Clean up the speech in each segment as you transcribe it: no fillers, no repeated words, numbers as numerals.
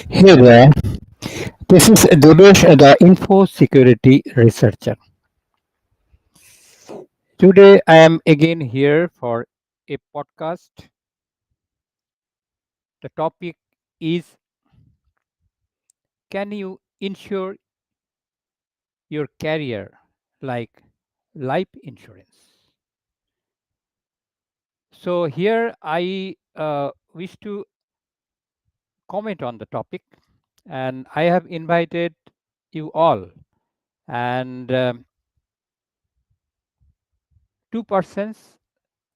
Hey there, this is Debesh, the info security researcher. Today I am again here for a podcast. The topic is, can you insure your career like life insurance? So here I wish to comment on the topic, and I have invited you all, and two persons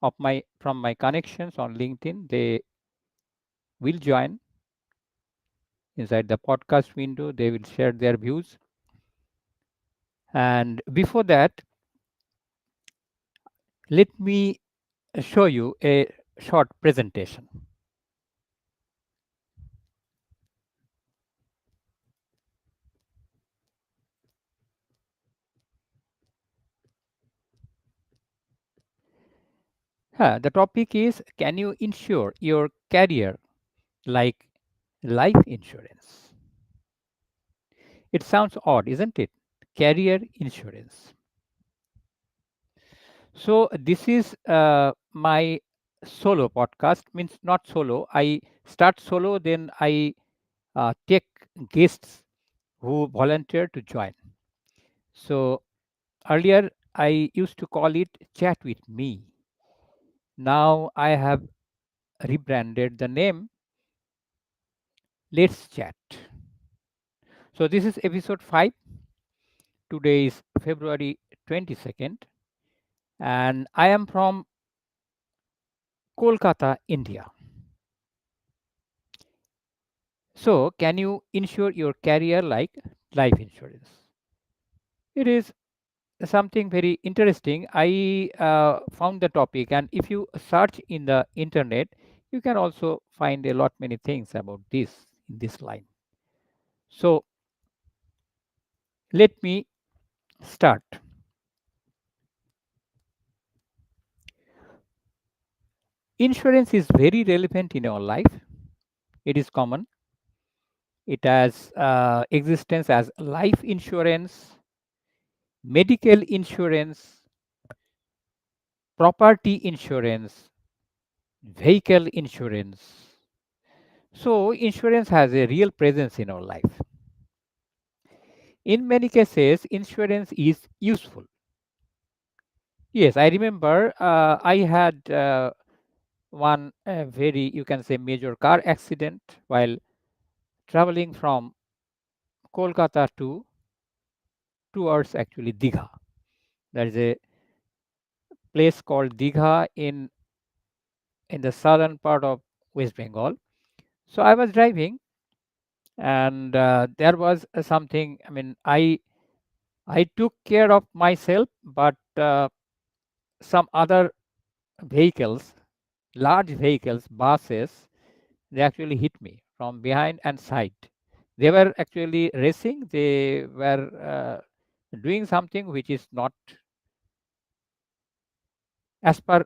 of my from my connections on LinkedIn, they will join inside the podcast window. They will share their views. And before that, let me show you a short presentation. The topic is, can you insure your career like life insurance? It sounds odd, isn't it? Career insurance. So this is my solo podcast, means not solo. I start solo, then I take guests who volunteer to join. So earlier I used to call it Chat with Me. Now I have rebranded the name Let's Chat. So this is episode 5. Today is February 22nd, and I am from Kolkata, India. So, can you insure your career like life insurance? It is something very interesting. I found the topic, and if you search in the internet, you can also find a lot many things about this in this line. So let me start. Insurance is very relevant in our life. It is common. It has existence as life insurance, medical insurance, property insurance, vehicle insurance. So insurance has a real presence in our life. In many cases, insurance is useful. Yes, I remember I had one very, you can say, major car accident while traveling from Kolkata to towards actually Digha. There is a place called Digha in the southern part of West Bengal. So I was driving, and there was something. I mean, I took care of myself, but some other vehicles, large vehicles, buses, they actually hit me from behind and side. They were actually racing. They were doing something which is not as per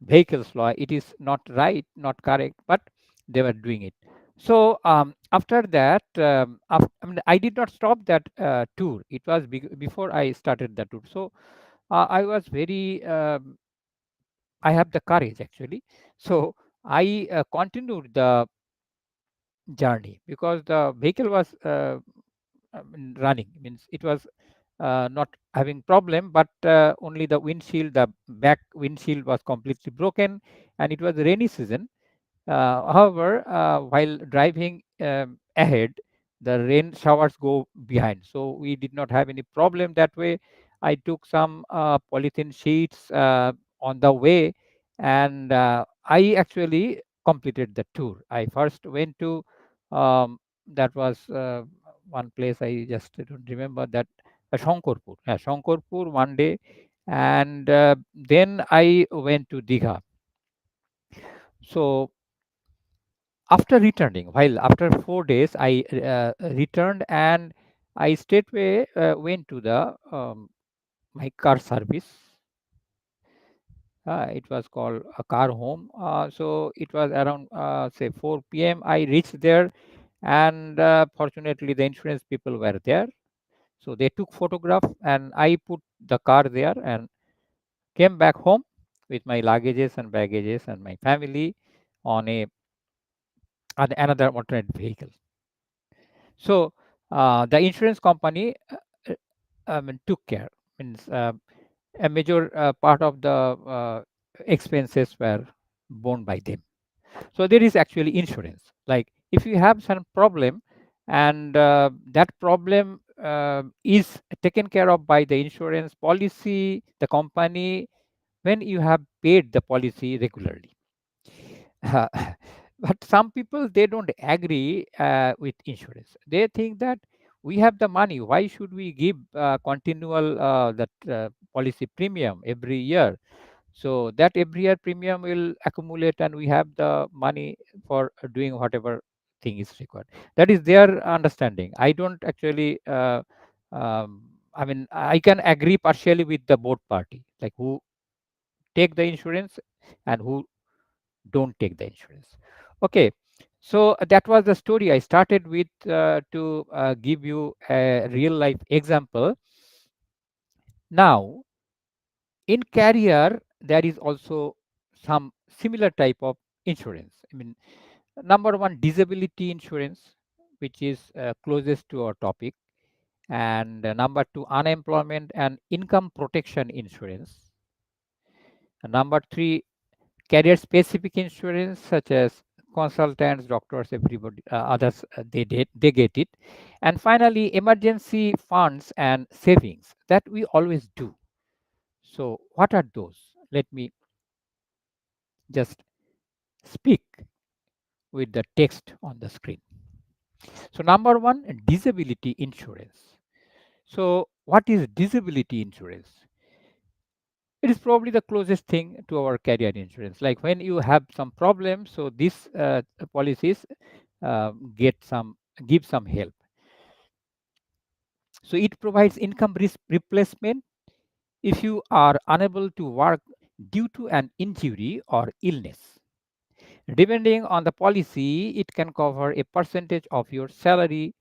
vehicles law. It is not right, not correct, but they were doing it. So after that, I mean, I did not stop that tour. It was before I started the tour. So I was very I have the courage actually. So I continued the journey because the vehicle was running. Means it was not having problem, but only the windshield, the back windshield was completely broken, and it was rainy season. However, while driving ahead, the rain showers go behind, so we did not have any problem that way. I took some polythene sheets on the way, and I actually completed the tour. I first went to that was one place I just don't remember that Shankarpur. Yeah, Shankarpur one day, and then I went to Digha. So after returning, while after 4 days I returned, and I straightway went to the my car service. It was called a car home. So it was around say 4 p.m. I reached there, and fortunately the insurance people were there. So they took photograph and I put the car there and came back home with my luggages and baggages and my family on another alternate vehicle. So the insurance company took care. Means a major part of the expenses were borne by them. So there is actually insurance. Like if you have some problem and that problem is taken care of by the insurance policy, the company, when you have paid the policy regularly. Uh, but some people they don't agree with insurance. They think that we have the money. Why should we give continual that policy premium every year? So that every year premium will accumulate, and we have the money for doing whatever thing is required. That is their understanding. I don't actually. I mean, I can agree partially with the both party, like who take the insurance and who don't take the insurance. Okay, so that was the story I started with to give you a real life example. Now in career there is also some similar type of insurance. I mean, number one, disability insurance, which is closest to our topic, and number two, unemployment and income protection insurance, and number three, career specific insurance such as consultants, doctors, everybody, others, they get it. And finally, emergency funds and savings that we always do. So what are those? Let me just speak with the text on the screen. So number one, disability insurance. So what is disability insurance? It is probably the closest thing to our career insurance. Like when you have some problems, so these policies get some give some help. So it provides income risk replacement if you are unable to work due to an injury or illness. Depending on the policy, it can cover a percentage of your salary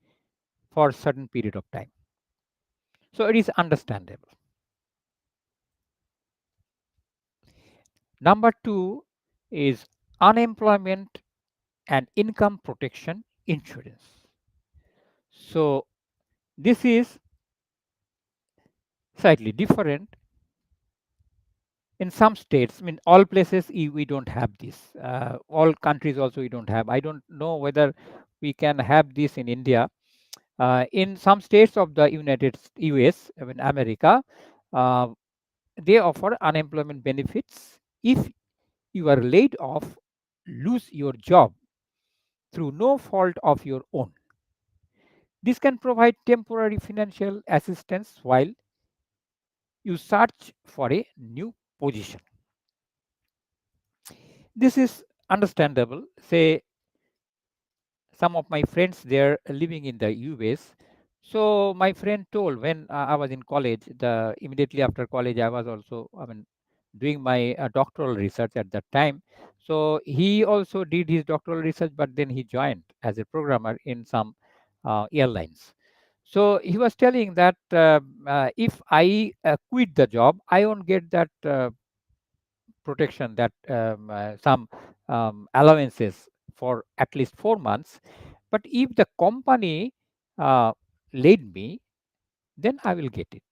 for a certain period of time. So it is understandable. Number two is unemployment and income protection insurance. So this is slightly different in some states. I mean, all places we don't have this. All countries also we don't have. I don't know whether we can have this in India. In some states of the US, I mean America, uh, they offer unemployment benefits if you are laid off, lose your job through no fault of your own. This can provide temporary financial assistance while you search for a new position. This is understandable. Say some of my friends they're living in the US. So my friend told when I was in college, the immediately after college, I was also, I mean, doing my doctoral research at that time. So he also did his doctoral research, but then he joined as a programmer in some airlines. So he was telling that if I quit the job, I won't get that protection, that some allowances for at least 4 months. But if the company uh, laid me, then I will get it.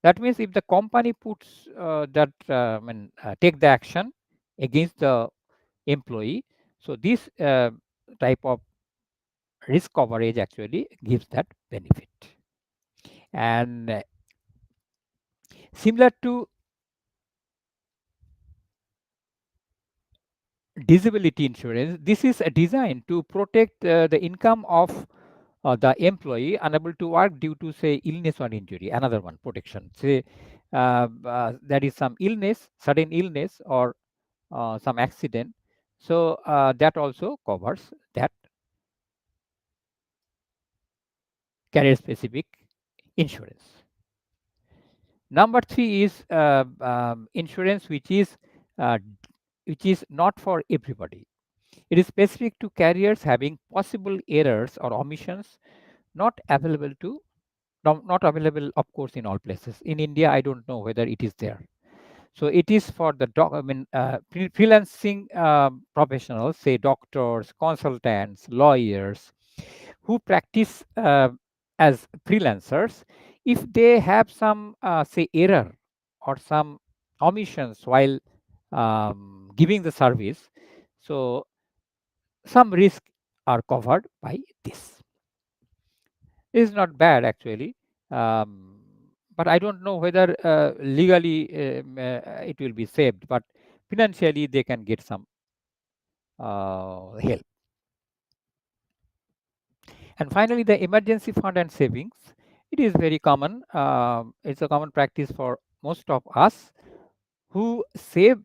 That means if the company puts take the action against the employee, so this type of risk coverage actually gives that benefit. And similar to disability insurance, this is designed to protect the income of the employee unable to work due to say illness or injury. Another one protection, say there is some illness, sudden illness, or some accident. So that also covers that career specific insurance. Number three is insurance uh, which is not for everybody. It is specific to carriers having possible errors or omissions not available to not available, of course, in all places. In India, I don't know whether it is there. So it is for the freelancing professionals, say doctors, consultants, lawyers, who practice as freelancers. If they have some, say, error or some omissions while giving the service, so some risks are covered by this. It is not bad actually, um, but I don't know whether legally it will be saved, but financially they can get some help. And finally, the emergency fund and savings. It is very common. It's a common practice for most of us who save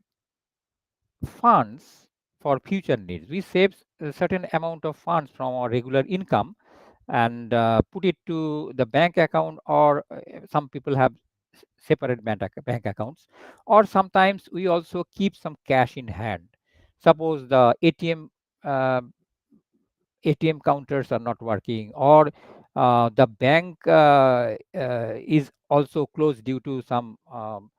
funds for future needs. We save a certain amount of funds from our regular income and put it to the bank account, or some people have separate bank accounts, or sometimes we also keep some cash in hand. Suppose the uh, ATM counters are not working, or the bank is also closed due to some um,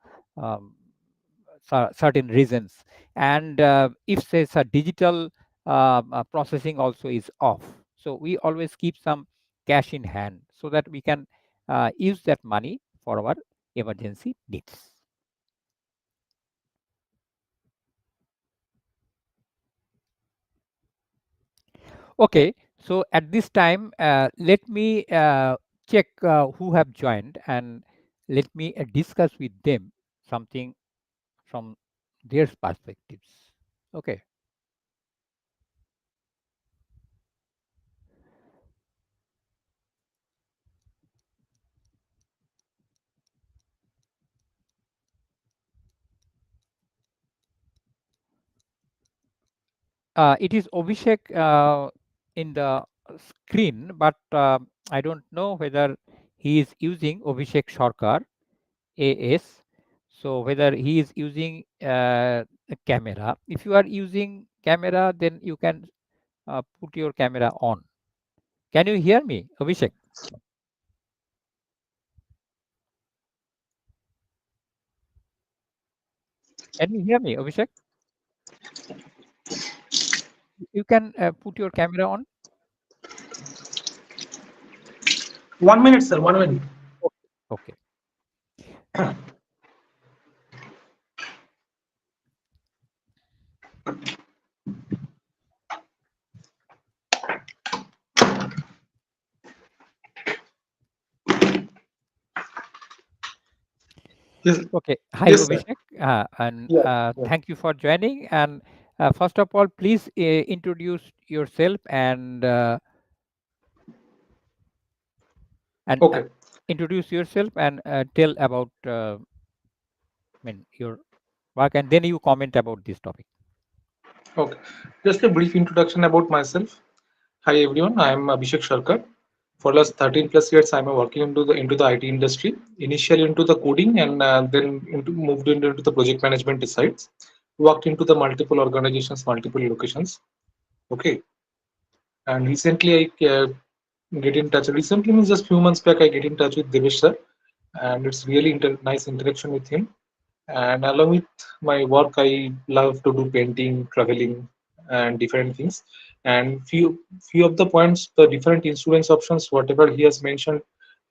certain reasons, and if says a digital processing also is off, so we always keep some cash in hand so that we can use that money for our emergency needs. Okay, so at this time, let me check who have joined, and let me discuss with them something from their perspectives. Okay. It is Abhishek in the screen, but I don't know whether he is using Abhishek Sarkar AS. So whether he is using a camera. If you are using camera, then you can put your camera on. Can you hear me, Abhishek? Can you hear me, Abhishek? You can put your camera on. 1 minute, sir. 1 minute. Okay. Yes, Okay. Hi, yes, sir. Abhishek, and Yeah, yeah. thank you for joining. And first of all, please introduce yourself and Okay, introduce yourself and tell about your work, and then you comment about this topic. okay. Just a brief introduction about myself. Hi, everyone. I am Abhishek Sharkar. For last 13 plus years, I'm working into the IT industry. Initially into the coding, and then moved into the project management sides. Worked into the multiple organizations, multiple locations. Okay. And recently, I get in touch. Recently means just few months back, I get in touch with Debesh sir, and it's really nice interaction with him. And along with my work, I love to do painting, traveling, and different things. And few of the points, the different insurance options, whatever he has mentioned,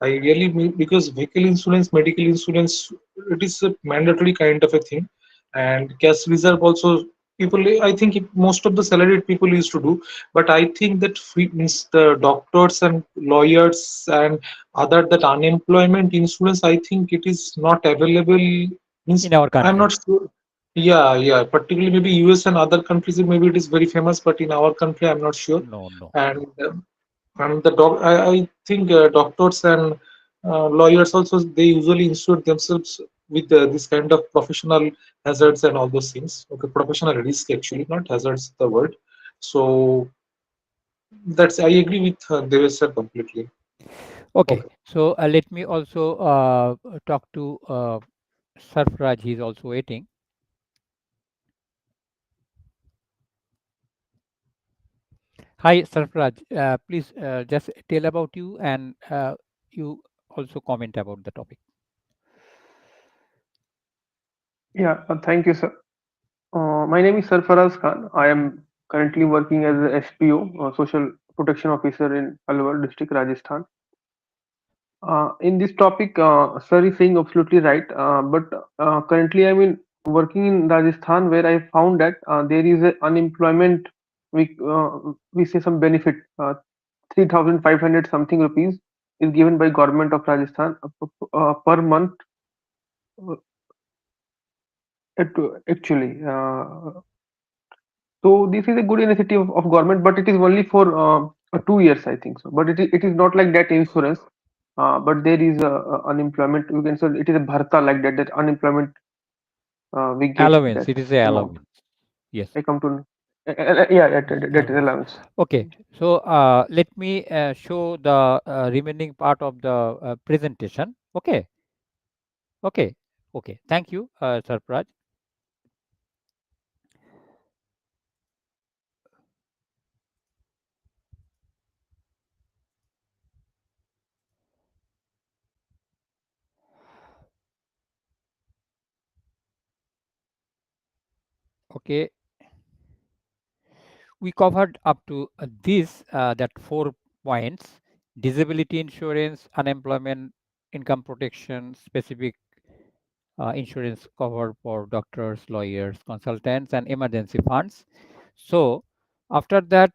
I really because vehicle insurance, medical insurance, it is a mandatory kind of a thing, and cash reserve also. People, I think most of the salaried people used to do, but I think that means the doctors and lawyers and other that unemployment insurance, I think it is not available. Means In our I'm country? not sure. Yeah, yeah. Particularly maybe US and other countries, maybe it is very famous, but in our country, I'm not sure. No, no. And the I think doctors and lawyers also they usually insure themselves with this kind of professional hazards and all those things. Okay, professional risk actually, not hazards the word. So that's I agree with Devesh sir completely. Okay. Okay, So let me also talk to Sarfraj. He is also waiting. Hi, Sarfraj. Please just tell about you and you also comment about the topic. Yeah, thank you, sir. My name is Sarfaraz Khan. I am currently working as a SPO, Social Protection Officer in Alwar district, Rajasthan. In this topic, sir is saying absolutely right. But currently, I'm working in Rajasthan, where I found that there is a unemployment. We say some benefit. 3,500 something rupees is given by government of Rajasthan per month. Uh, actually, so this is a good initiative of government, but it is only for 2 years, I think so. But it is not like that insurance. But there is unemployment. You can say it is a bharta like that. That unemployment we get Allowance, that it is a amount. allowance. Yes. I come to yeah, that is Allowance. allowance. Okay. So let me show the remaining part of the presentation. Okay. Okay. Okay. Thank you, Sarfraj. Okay. We covered up to this that 4 points: disability insurance, unemployment, income protection, specific insurance cover for doctors, lawyers, consultants, and emergency funds. So after that,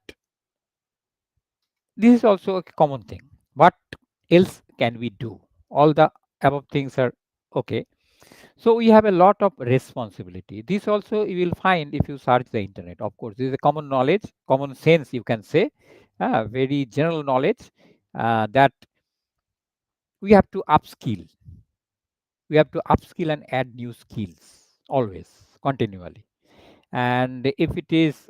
this is also a common thing. What else can we do? All the above things are okay. So we have a lot of responsibility. This also you will find if you search the internet. Of course, this is a common knowledge, common sense, you can say, very general knowledge, that we have to upskill. We have to upskill and add new skills always, continually. And if it is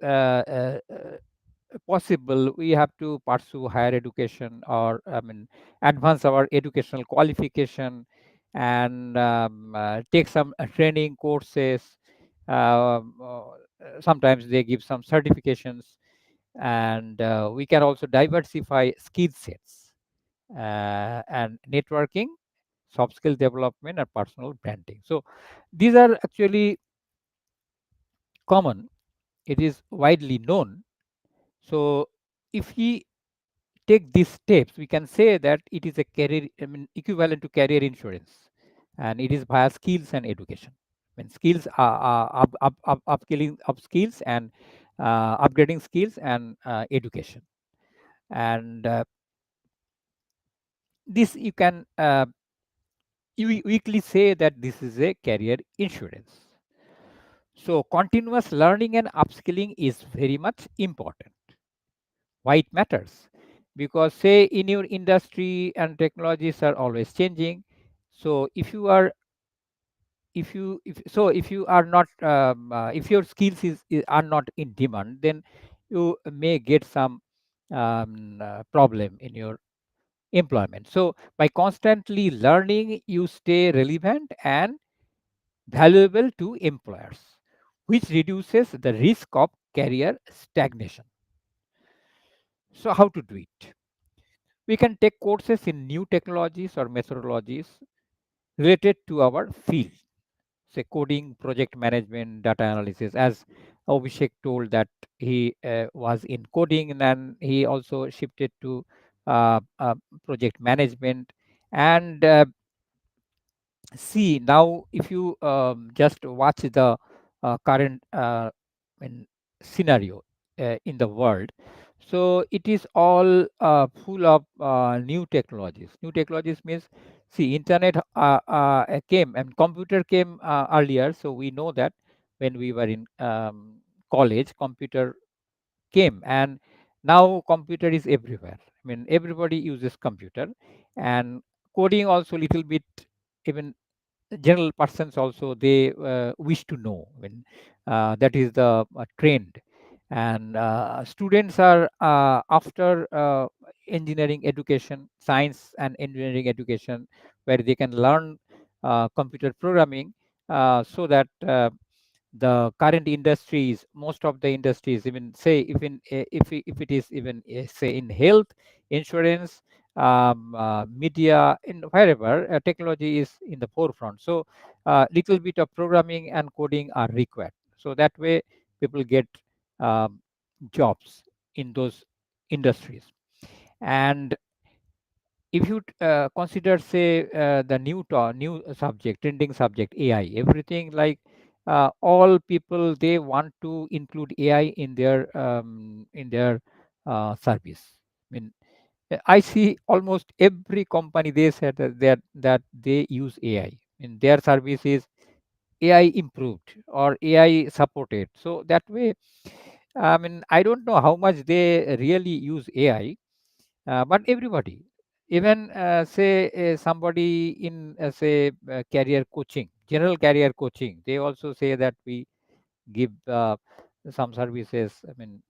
possible, we have to pursue higher education, or advance our educational qualification, and take some training courses. Sometimes they give some certifications, and we can also diversify skill sets, and networking, soft skill development, and personal branding. So these are actually common. It is widely known. So if we take these steps, we can say that it is a career, equivalent to career insurance, and it is via skills and education. When skills are upskilling, up skills, and upgrading skills, and education, and this you can weekly say that this is a career insurance. So continuous learning and upskilling is very much important. Why it matters? Because say in your industry and technologies are always changing. So if you are not if your skills are not in demand, then you may get some problem in your employment. So by constantly learning, you stay relevant and valuable to employers, which reduces the risk of career stagnation. So how to do it? We can take courses in new technologies or methodologies related to our field, say coding, project management, data analysis. As Abhishek told that he was in coding, and then he also shifted to project management. And see, now if you just watch the current scenario in the world, so it is all full of new technologies. New technologies means, see, internet came, and computer came earlier. So we know that when we were in college, computer came, and now computer is everywhere. Everybody uses computer, and coding also little bit, even general persons also, they wish to know. That is the trend. And students are after engineering education, science and engineering education, where they can learn computer programming, so that the current industries, most of the industries, even say even if it is even say in health, insurance, media, in wherever technology is in the forefront. So little bit of programming and coding are required, so that way people get um, jobs in those industries. And if you consider say the new subject, trending subject, AI, everything like all people, they want to include AI in their service. I mean, I see almost every company, they said that they use AI in their services, AI improved or AI supported. So that way, I mean, I don't know how much they really use AI, but everybody, even say somebody in say career coaching, general career coaching, they also say that we give some services. I mean,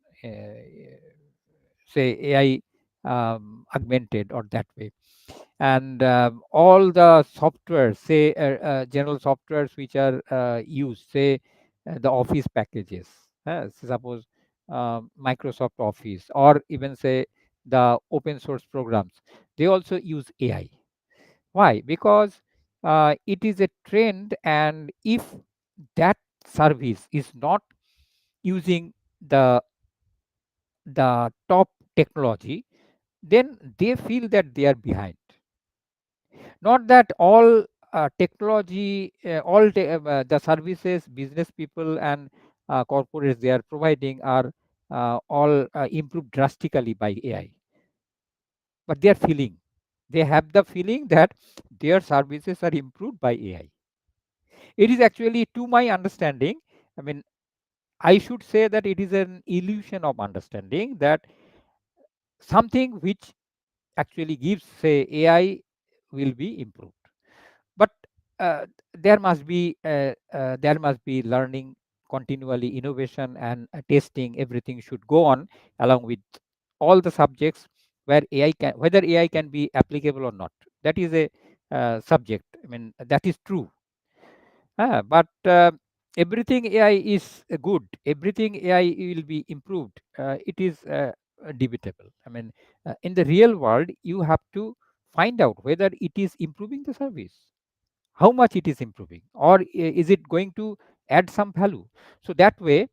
say AI augmented or that way. And all the software, say general softwares which are used, say the office packages, suppose Microsoft Office, or even say the open source programs, they also use AI. Why? Because it is a trend, and if that service is not using the top technology, then they feel that they are behind. Not that all technology, the services business people and corporates they are providing are all improved drastically by AI, but they are feeling, they have the feeling that their services are improved by AI. It is actually, to my understanding, I mean, I should say that it is an illusion of understanding that something which actually gives say AI will be improved. But there must be learning, continually innovation, and testing, everything should go on along with all the subjects where AI can, whether AI can be applicable or not, that is a subject, I mean, that is true. But everything AI is good, everything AI will be improved, it is debatable. I mean, in the real world you have to find out whether it is improving the service, how much it is improving, or is it going to add some value. So that way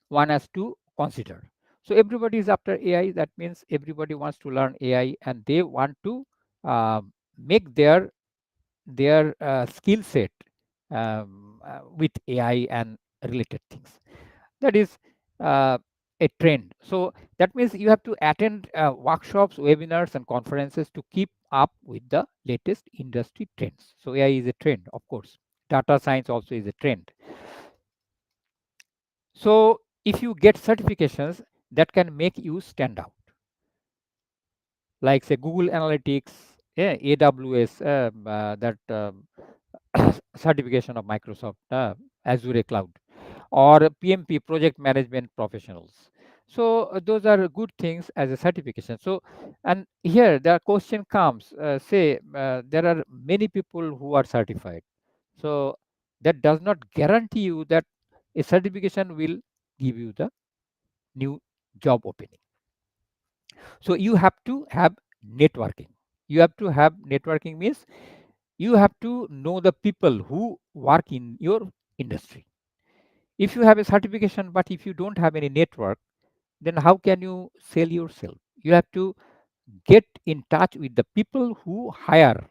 one has to consider. So everybody is after AI, that means everybody wants to learn AI, and they want to make their skill set with AI and related things. That is a trend. So that means you have to attend workshops, webinars, and conferences to keep up with the latest industry trends. So AI is a trend, of course. Data science also is a trend. So if you get certifications that can make you stand out, like say Google Analytics, yeah, AWS, that certification of Microsoft, Azure Cloud, or PMP, project management professionals. So those are good things as a certification. So, and here the question comes, say there are many people who are certified. So that does not guarantee you that a certification will give you the new job opening. So you have to have networking. You have to have networking means you have to know the people who work in your industry. If you have a certification but if you don't have any network, then how can you sell yourself? You have to get in touch with the people who hire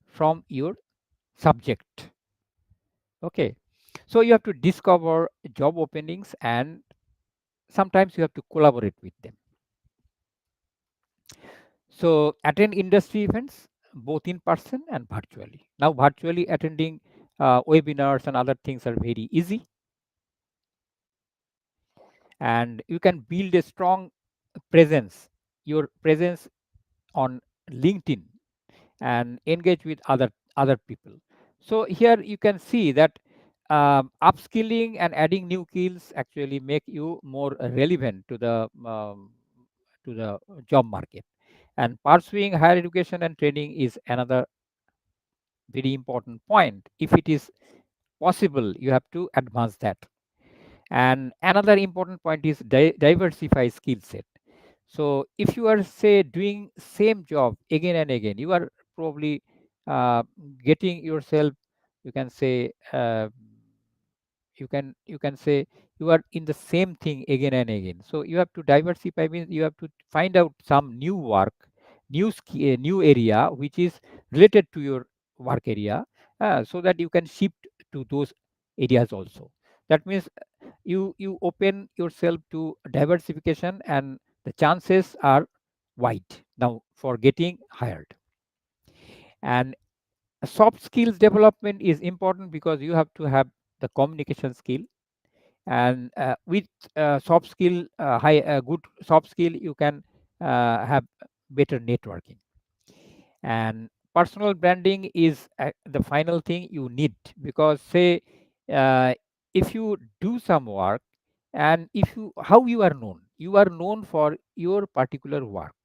from your subject. Okay, so you have to discover job openings, and sometimes you have to collaborate with them. So attend industry events both in person and virtually. Now virtually attending webinars and other things are very easy, and you can build a strong presence, your presence on LinkedIn, and engage with other people. So here you can see that upskilling and adding new skills actually make you more relevant to the job market. And pursuing higher education and training is another very important point. If it is possible, you have to advance that. And another important point is diversify skill set. So if you are say doing same job again and again, you are probably uh, getting yourself, you can say, you can say you are in the same thing again and again. So you have to diversify, means you have to find out some new work, new area which is related to your work area, so that you can shift to those areas also. That means you open yourself to diversification, and the chances are wide now for getting hired. And soft skills development is important because you have to have the communication skill, and with soft skill, high good soft skill, you can have better networking. And personal branding is the final thing you need, because say, uh, if you do some work, and if you how you are known for your particular work,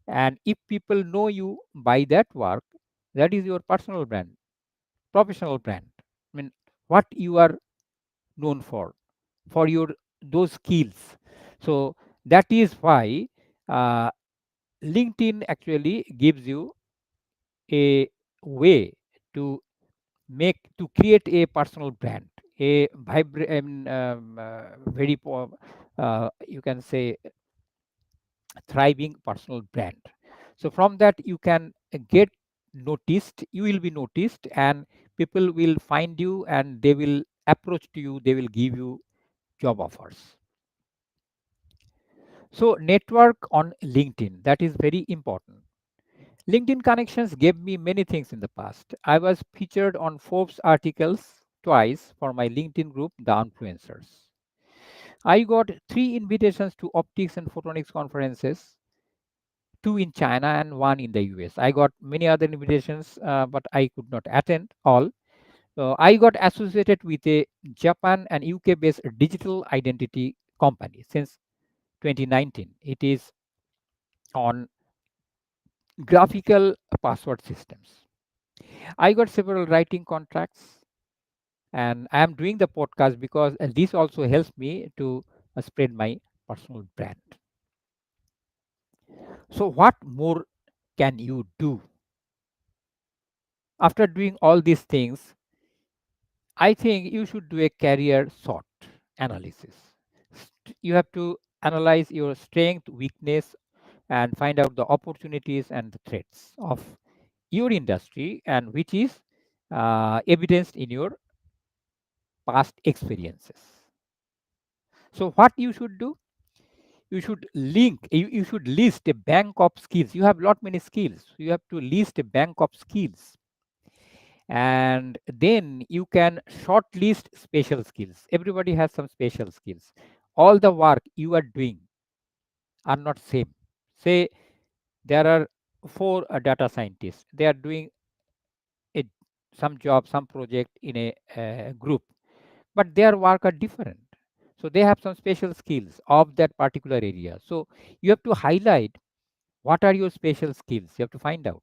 and if people know you by that work, that is your personal brand, professional brand. I mean, what you are known for your those skills. So that is why uh, LinkedIn actually gives you a way to to create a personal brand, a vibrant, you can say, thriving personal brand. So from that you can get noticed, you will be noticed, and people will find you, and they will approach to you, they will give you job offers. So network on LinkedIn, that is very important. LinkedIn connections gave me many things in the past. I was featured on Forbes articles twice for my LinkedIn group, The Influencers. I got 3 invitations to optics and photonics conferences, 2 in China and 1 in the US. I got many other invitations, but I could not attend all. I got associated with a Japan and UK based digital identity company since 2019. It is on graphical password systems. I got several writing contracts, and I am doing the podcast because this also helps me to spread my personal brand. So, what more can you do after doing all these things? I think you should do a career SWOT analysis. You have to analyze your strength, weakness, and find out the opportunities and the threats of your industry, and which is evidenced in your past experiences. So, what you should do? You should list a bank of skills. You have lot many skills. You have to list a bank of skills, and then you can shortlist special skills. Everybody has some special skills. All the work you are doing are not same. Say there are four data scientists. They are doing a, some job, some project in a group, but their work are different. So they have some special skills of that particular area. So you have to highlight what are your special skills. You have to find out.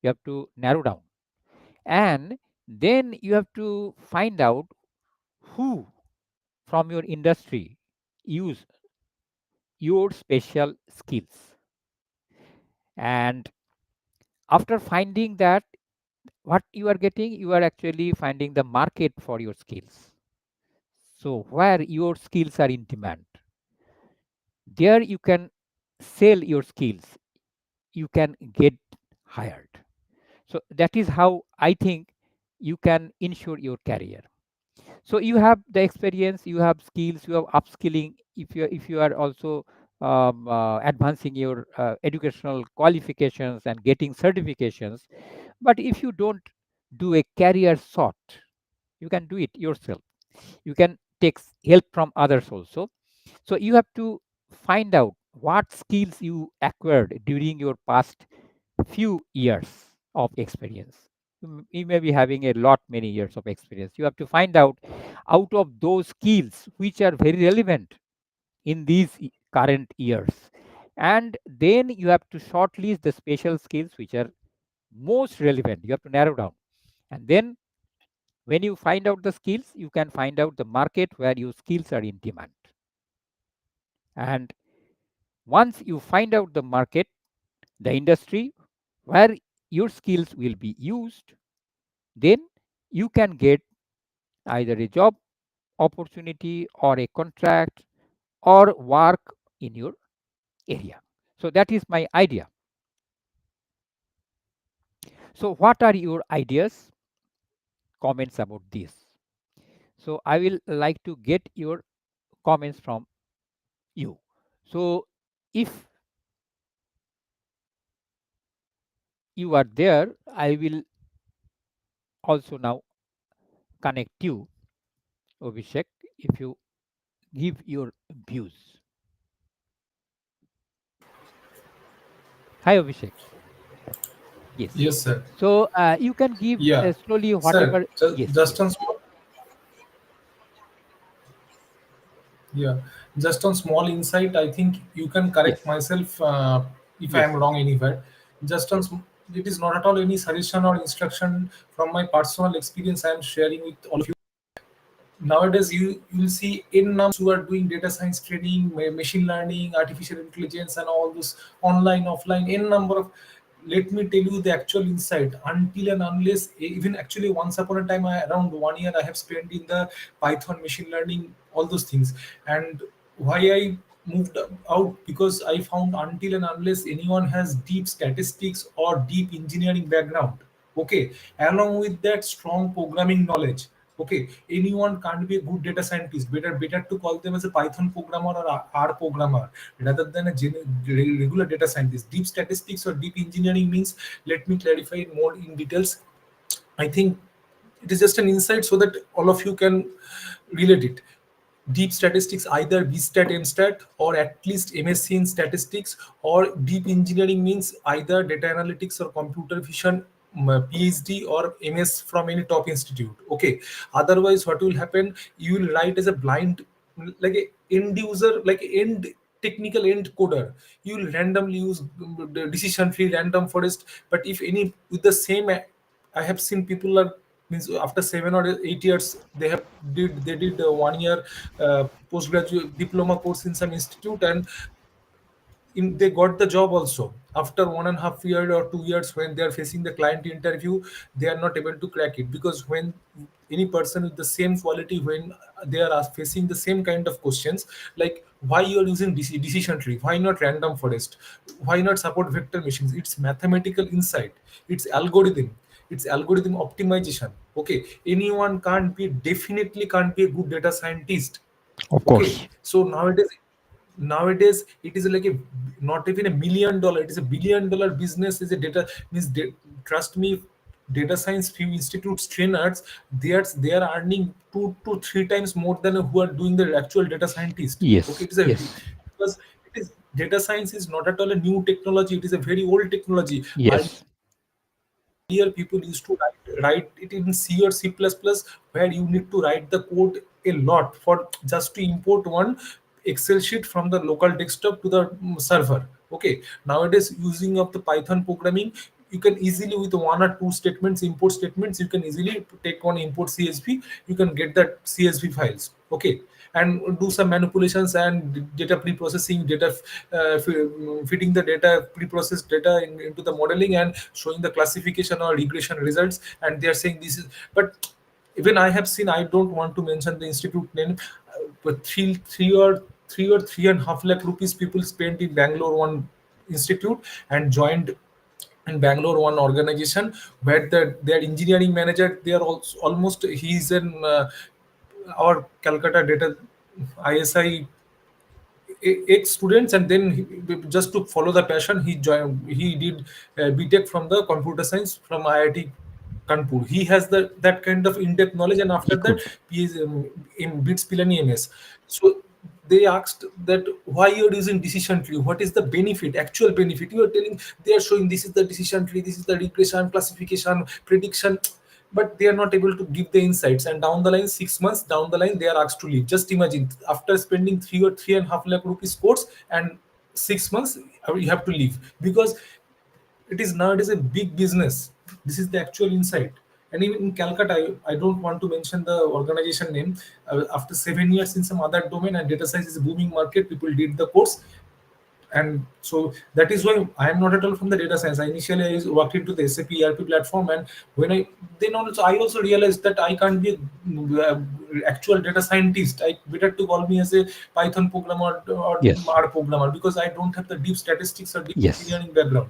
You have to narrow down, and then you have to find out who from your industry use your special skills. And after finding that, what you are getting, you are actually finding the market for your skills. So where your skills are in demand, there you can sell your skills, you can get hired. So that is how I think you can ensure your career. So you have the experience, you have skills, you have upskilling. If you are also advancing your educational qualifications and getting certifications, but if you don't do a career sort, you can do it yourself. You can take help from others also. So you have to find out what skills you acquired during your past few years of experience. You may be having a lot many years of experience. You have to find out of those skills which are very relevant in these current years, and then you have to shortlist the special skills which are most relevant. You have to narrow down, And then when you find out the skills, you can find out the market where your skills are in demand. And once you find out the market, the industry where your skills will be used, then you can get either a job opportunity or a contract or work in your area. So that is my idea. So what are your ideas, comments about this? So I will like to get your comments from you. So if you are there, I will also now connect you, Abhishek, if you give your views. Hi, Abhishek. Yes. Yes, sir. So you can give Yeah, slowly sir. whatever. Yes, Just yes, on yeah, just on small insight, I think you can correct yes, myself if I am yes, wrong anywhere. Just on it is not at all any suggestion or instruction from my personal experience. I am sharing with all of you. Nowadays you will see in numbers who are doing data science training, machine learning, artificial intelligence, and all this online offline in number of. Let me tell you the actual insight. Until and unless even actually once upon a time, around 1 year I have spent in the Python, machine learning, all those things. And why I moved out, because I found until and unless anyone has deep statistics or deep engineering background, okay, along with that strong programming knowledge, okay, anyone can't be a good data scientist. Better to call them as a Python programmer or a R programmer rather than a regular data scientist. Deep statistics or deep engineering means, let me clarify more in details. I think it is just an insight so that all of you can relate it. Deep statistics, either BStat, MStat, or at least MSc in statistics, or deep engineering means either data analytics or computer vision, PhD or MS from any top institute. Okay. Otherwise, what will happen? You will write as a blind, like a end user, like a end technical end coder. You will randomly use the decision tree, random forest. But if any with the same, I have seen people are, means after 7 or 8 years they did 1 year postgraduate diploma course in some institute, and they got the job also. After 1.5 year or 2 years, when they are facing the client interview, they are not able to crack it, because when any person with the same quality, when they are facing the same kind of questions, like why you are using decision tree, why not random forest, why not support vector machines, it's mathematical insight, it's algorithm, it's algorithm optimization. Okay, anyone can't be, definitely can't be a good data scientist. of Okay, course. so nowadays it is like a, not even $1 million, it is $1 billion business. Is a data, means trust me, data science few institutes trainers, they are earning 2 to 3 times more than who are doing the actual data scientist. Okay, Yes, it is a, yes, because it is, data science is not at all a new technology, it is a very old technology. yes, Earlier people used to write it in C or C++, where you need to write the code a lot for just to import one Excel sheet from the local desktop to the server. Okay, nowadays using of the Python programming, you can easily with 1 or 2 statements, import statements, you can easily take one import CSV, you can get that CSV files. Okay, and do some manipulations and data pre-processing, data fitting the data, pre-processed data into the modeling and showing the classification or regression results. And they are saying this is, but even I have seen, I don't want to mention the institute name, but three or 3.5 lakh rupees people spent in Bangalore one institute, and joined in Bangalore one organization, where their engineering manager, they are also almost, he's an our Calcutta data ISI eight students, and then just to follow the passion, he joined, he did BTech from the computer science from IIT Kanpur. He has that kind of in-depth knowledge, and he after that could. he is in bits pilani MS. So they asked that why you're using decision tree, what is the benefit, actual benefit you are telling. They are showing this is the decision tree, this is the regression, classification, prediction, but they are not able to give the insights. And down the line, 6 months down the line, they are asked to leave. Just imagine, after spending 3 or 3.5 lakh rupees course, and 6 months you have to leave, because it is nowadays a big business. This is the actual insight. And even in Calcutta, I don't want to mention the organization name. After 7 years in some other domain, and data science is a booming market, people did the course. And so that is why I am not at all from the data science. I initially I worked into the SAP ERP platform, and when I then also I also realized that I can't be actual data scientist. I better to call me as a Python programmer or Yes. R programmer, because I don't have the deep statistics or deep Yes. engineering background.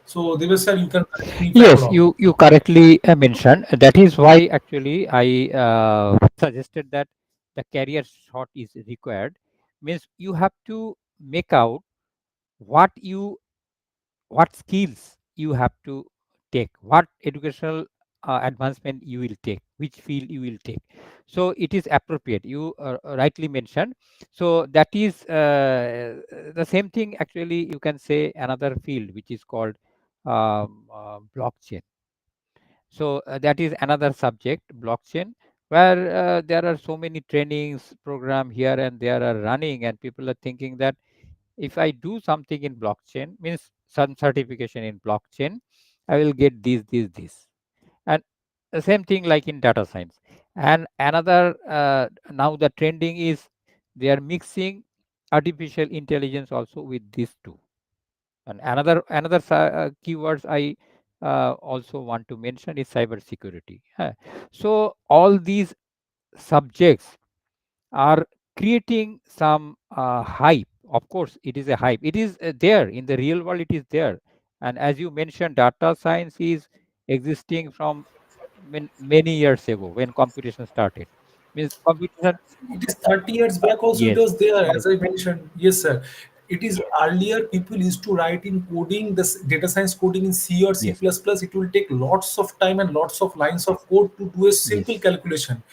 So Devesh sir, you can correct me if I am Yes, wrong. you correctly mentioned. That is why actually I suggested that the career shot is required. Means you have to make out what you what skills you have to take, what educational advancement you will take, which field you will take. So it is appropriate. You rightly mentioned. So that is the same thing. Actually, you can say another field which is called blockchain. So that is another subject, blockchain, where there are so many trainings program here and there are running, and people are thinking that if I do something in blockchain, means some certification in blockchain, I will get this. And the same thing like in data science. And another now the trending is they are mixing artificial intelligence also with these two. And another keywords I also want to mention is cyber security. So all these subjects are creating some hype. Of course, it is a hype. It is there in the real world. It is there. And as you mentioned, data science is existing from many years ago when computation started. Means computation. It is 30 years back also it Yes. was there, Yes. as I mentioned. Yes, sir. It is earlier people used to write in coding, this data science coding in C or C++. Yes. It will take lots of time and lots of lines of code to do a simple Yes. calculation.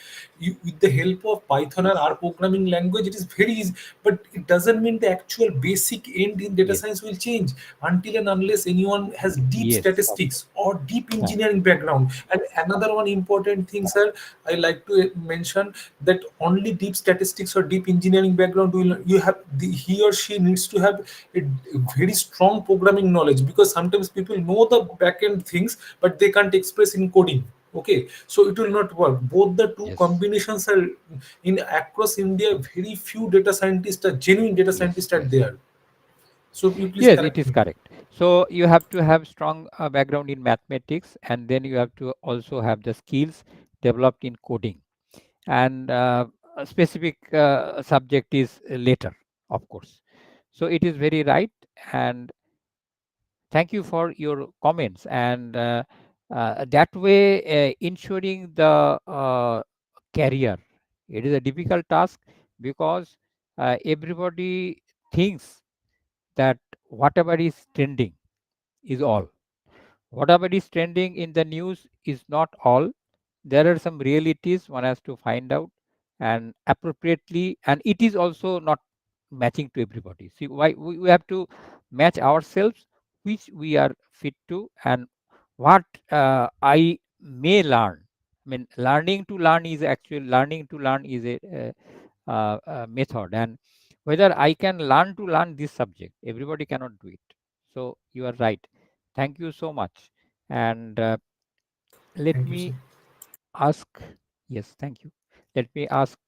With the help of Python or Yes. R programming language, it is very easy. But it doesn't mean the actual basic end in data Yes. science will change until and unless anyone has deep Yes. Of course. statistics or deep Huh. engineering background. And another one important thing, sir, I like to mention that only deep statistics or deep engineering background will you have he or she needs to have a very strong programming knowledge, because sometimes people know the back end things but they can't express in coding. Okay, so it will not work. Both the two Yes. combinations are in across India. Very few data scientists are genuine data Yes. scientists are Yes. there. So you please Yes, it correct is me. correct. So you have to have strong background in mathematics, and then you have to also have the skills developed in coding. And a specific subject is later, of course. So it is very right. And thank you for your comments. And that way, ensuring the career, it is a difficult task because everybody thinks that whatever is trending is all. Whatever is trending in the news is not all. There are some realities one has to find out and appropriately, and it is also not matching to everybody. See, why we have to match ourselves, which we are fit to, and what I may learn. I mean, learning to learn is a method, and whether I can learn to learn this subject, everybody cannot do it. So you are right. Thank you so much. And let Thank you, sir. me ask. Yes, thank you. Let me ask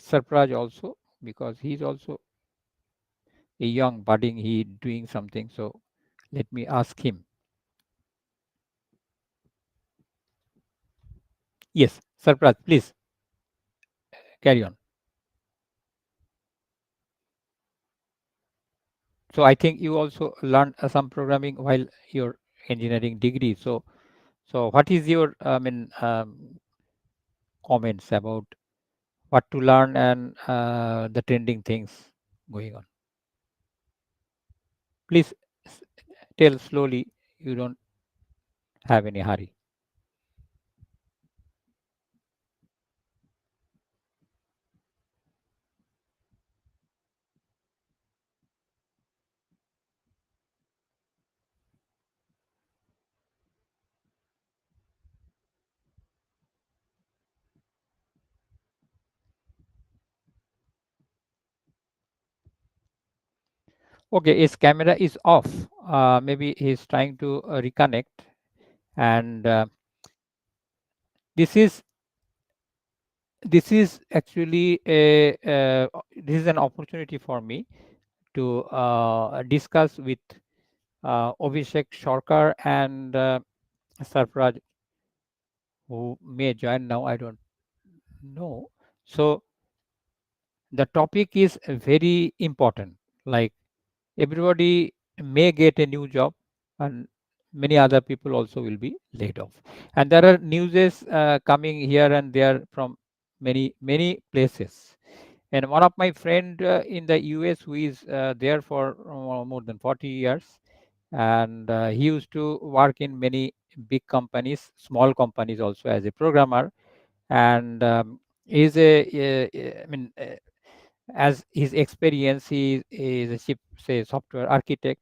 Sarpraj also, because he's also a young budding. He doing something. So let me ask him. Yes, Sarpraj, please carry on. So I think you also learned some programming while your engineering degree. So what is your comments about what to learn and the trending things going on? Please s- tell slowly. You don't have any hurry. Okay, his camera is off. Maybe he's trying to reconnect. And this is this is actually this is an opportunity for me to discuss with Abhishek Sarkar and Sarfraz, who may join now. I don't know. So the topic is very important. Like, everybody may get a new job, and many other people also will be laid off. And there are newses coming here and there from many places. And one of my friend in the US, who is there for more than 40 years, and he used to work in many big companies, small companies also, as a programmer. And he's I mean, as his experience, he is a say software architect,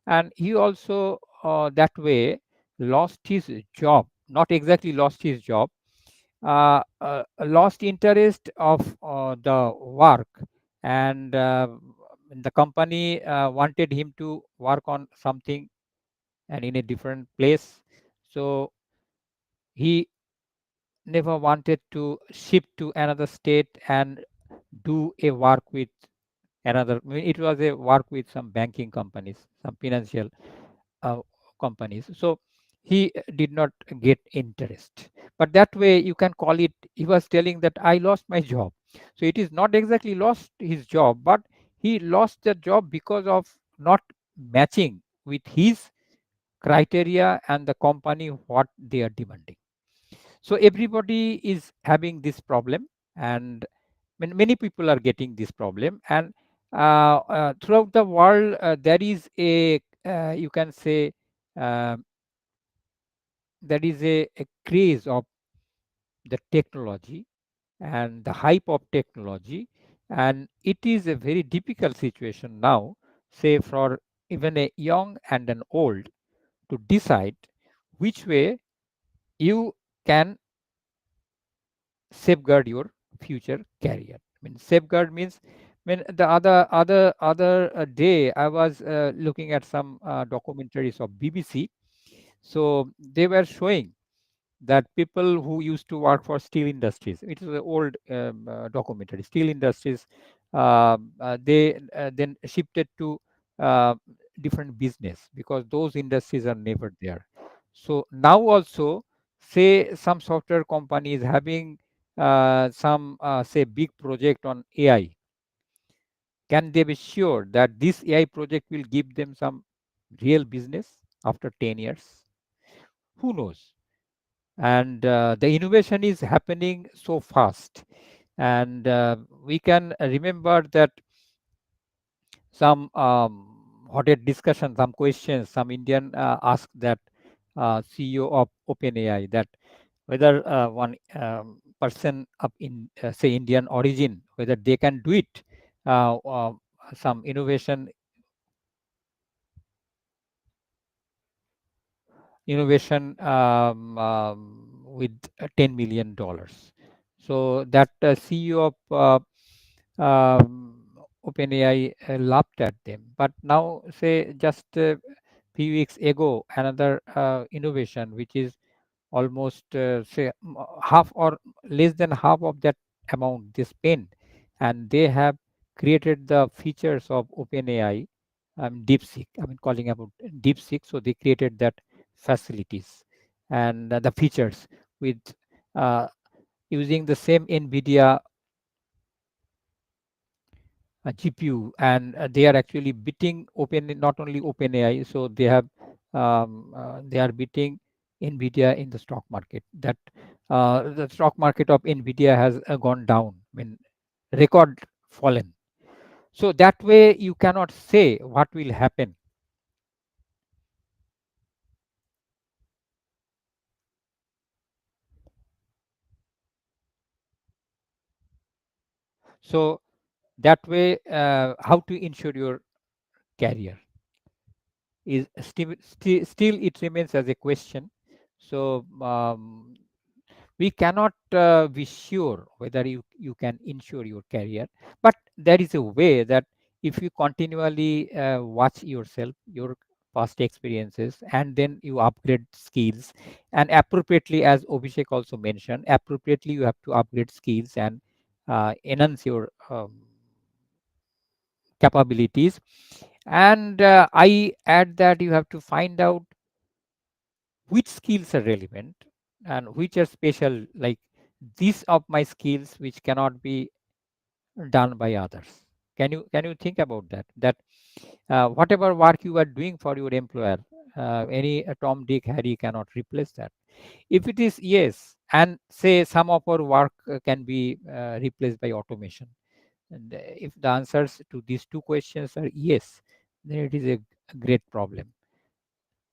and he also that way lost his job. Not exactly lost his job, lost interest of the work. And the company wanted him to work on something and in a different place. So he never wanted to shift to another state and do a work with another. I mean, it was a work with some banking companies, some financial uh, companies. So he did not get interest. But that way you can call it, he was telling that I lost my job. So it is not exactly lost his job, but he lost the job because of not matching with his criteria and the company what they are demanding. So everybody is having this problem, and many people are getting this problem. And throughout the world, there is a you can say, uh, there is a craze of the technology and the hype of technology. And it is a very difficult situation now, say for even a young and an old, to decide which way you can safeguard your future career. I mean, safeguard means, I mean, the other day I was looking at some documentaries of BBC. So they were showing that people who used to work for steel industries, it is an old documentary, steel industries, they then shifted to uh, different business because those industries are never there. So now also, say some software company is having some say big project on AI, can they be sure that this AI project will give them some real business after 10 years? Who knows? And the innovation is happening so fast. And we can remember that some hothead discussion, some questions, some Indian asked that CEO of OpenAI, that whether one person of in say Indian origin, whether they can do it, some innovation with $10 million. So that CEO of OpenAI laughed at them. But now, say just a few weeks ago, another innovation, which is almost say half or less than half of that amount they spend, and they have created the features of OpenAI, DeepSeek. I mean, calling about DeepSeek. So they created that facilities and the features with uh, using the same NVIDIA GPU, and they are actually beating not only OpenAI. So they are beating NVIDIA in the stock market. That the stock market of NVIDIA has gone down. I mean, record fallen. So that way you cannot say what will happen. So that way, how to ensure your career is still it remains as a question. So we cannot be sure whether you can ensure your career, but there is a way that if you continually watch yourself, your past experiences, and then you upgrade skills. And appropriately, as Abhishek also mentioned, appropriately you have to upgrade skills and enhance your capabilities. And I add that you have to find out which skills are relevant and which are special, like these of my skills which cannot be done by others. Can you think about that, whatever work you are doing for your employer, any Tom, Dick, Harry cannot replace that. If it is yes, and say some of our work can be replaced by automation, and if the answers to these two questions are yes, then it is a great problem.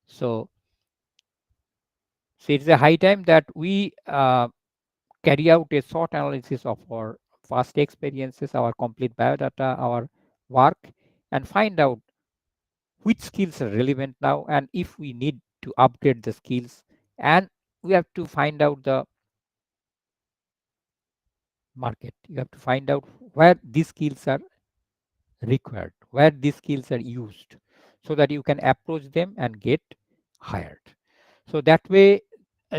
So, so it's a high time that we carry out a short analysis of our past experiences, our complete biodata, our work, and find out which skills are relevant now, and if we need to upgrade the skills. And we have to find out the market. You have to find out where these skills are required, where these skills are used, so that you can approach them and get hired. So that way,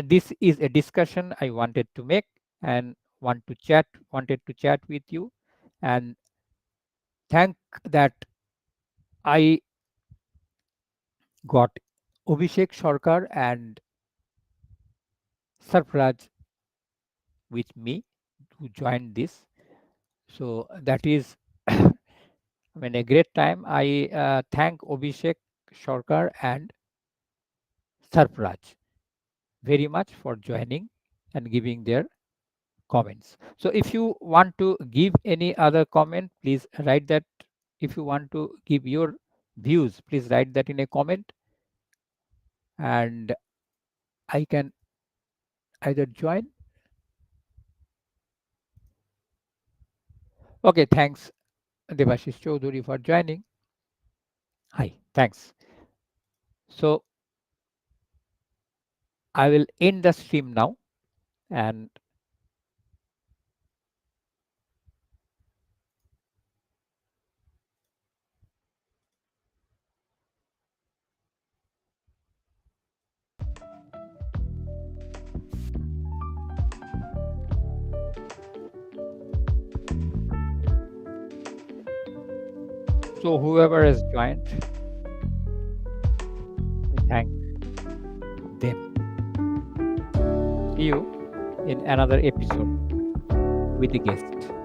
this is a discussion I wanted to make and wanted to chat with you. And thank that I got Abhishek Sarkar and Sarfraj with me to join this. So that is, I mean, a great time. I thank Abhishek Sarkar and Sarfraj very much for joining and giving their comments. So if you want to give any other comment, please write that. If you want to give your views, please write that in a comment, and I can either join. Okay, thanks Debashish Choudhury for joining. Hi, thanks. So I will end the stream now, and so whoever has joined, I thank them. See you in another episode with the guest.